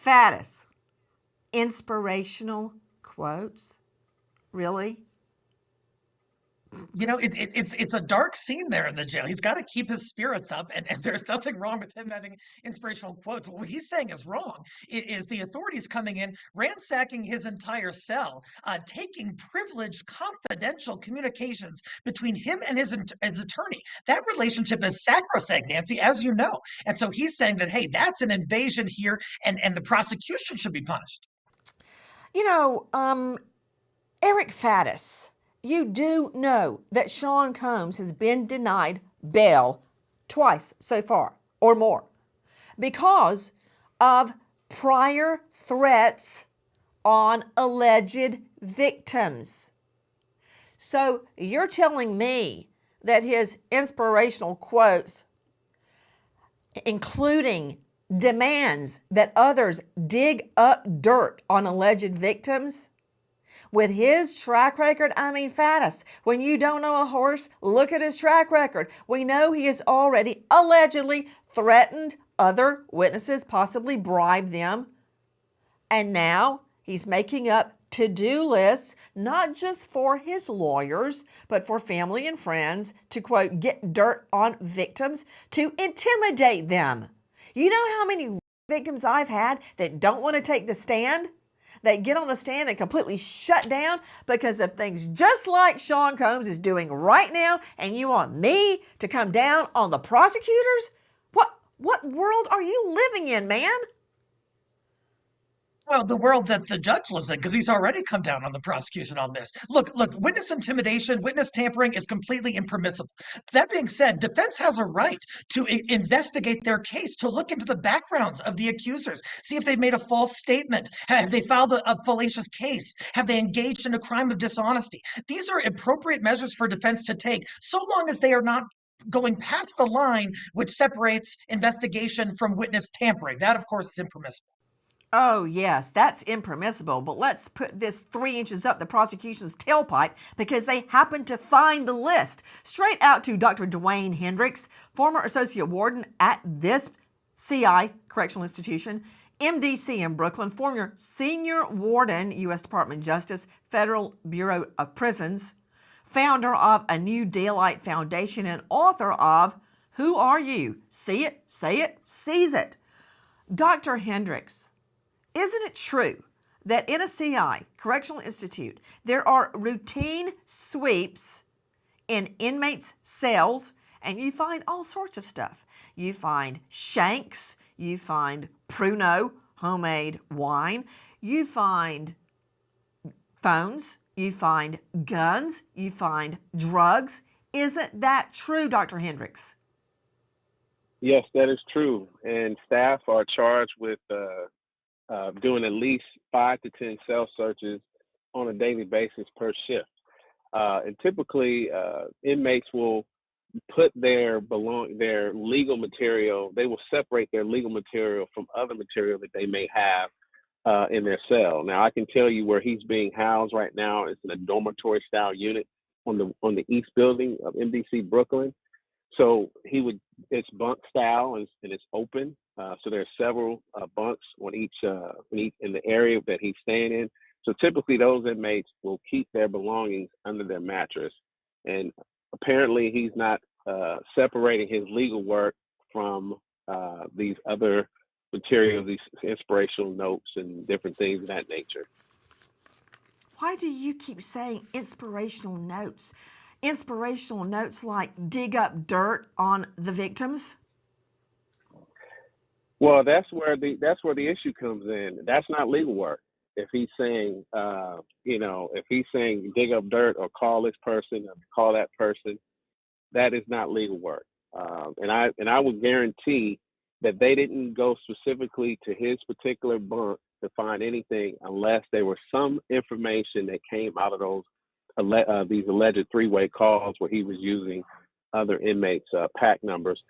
Faddis, inspirational quotes? Really? It's a dark scene there in the jail. He's got to keep his spirits up, and there's nothing wrong with him having inspirational quotes. What he's saying is wrong. It is the authorities coming in, ransacking his entire cell, taking privileged, confidential communications between him and his attorney. That relationship is sacrosanct, Nancy, as you know. And so he's saying that, hey, that's an invasion here, and the prosecution should be punished. You know, Eric Faddis, you do know that Sean Combs has been denied bail twice so far or more because of prior threats on alleged victims. So you're telling me that his inspirational quotes, including demands that others dig up dirt on alleged victims, with his track record, I mean, Faddis, when you don't know a horse, look at his track record. We know he has already allegedly threatened other witnesses, possibly bribed them. And now he's making up to-do lists, not just for his lawyers, but for family and friends to, quote, get dirt on victims, to intimidate them. You know how many victims I've had that don't want to take the stand? They get on the stand and completely shut down because of things just like Sean Combs is doing right now, and you want me to come down on the prosecutors? What world are you living in, man? Well, the world that the judge lives in, because he's already come down on the prosecution on this. Look, witness intimidation, witness tampering is completely impermissible. That being said, defense has a right to investigate their case, to look into the backgrounds of the accusers, see if they've made a false statement. Have they filed a fallacious case? Have they engaged in a crime of dishonesty? These are appropriate measures for defense to take, so long as they are not going past the line which separates investigation from witness tampering. That, of course, is impermissible. Oh, yes, that's impermissible, but let's put this 3 inches up the prosecution's tailpipe because they happen to find the list. Straight out to Dr. Dwayne Hendricks, former associate warden at this CI, Correctional Institution, MDC in Brooklyn, former senior warden, U.S. Department of Justice, Federal Bureau of Prisons, founder of A New Daylight Foundation, and author of Who Are You? See it, say it, seize it. Dr. Hendricks, isn't it true that in a CI, Correctional Institute, there are routine sweeps in inmates' cells, and you find all sorts of stuff? You find shanks, you find Pruno, homemade wine, you find phones, you find guns, you find drugs. Isn't that true, Dr. Hendricks? Yes, that is true. And staff are charged with doing at least 5 to 10 cell searches on a daily basis per shift. And typically, inmates will put their legal material. They will separate their legal material from other material that they may have in their cell. Now, I can tell you where he's being housed right now. It's in a dormitory style unit on the east building of MDC Brooklyn. So it's bunk style and it's open. So there's several bunks on each in the area that he's staying in. So typically those inmates will keep their belongings under their mattress. And apparently he's not separating his legal work from these other materials, these inspirational notes and different things of that nature. Why do you keep saying inspirational notes? Inspirational notes like dig up dirt on the victims? Well, that's where the issue comes in. That's not legal work. If he's saying, if he's saying dig up dirt or call this person or call that person, that is not legal work. And I would guarantee that they didn't go specifically to his particular bunk to find anything unless there was some information that came out of these alleged three-way calls where he was using other inmates' pack numbers.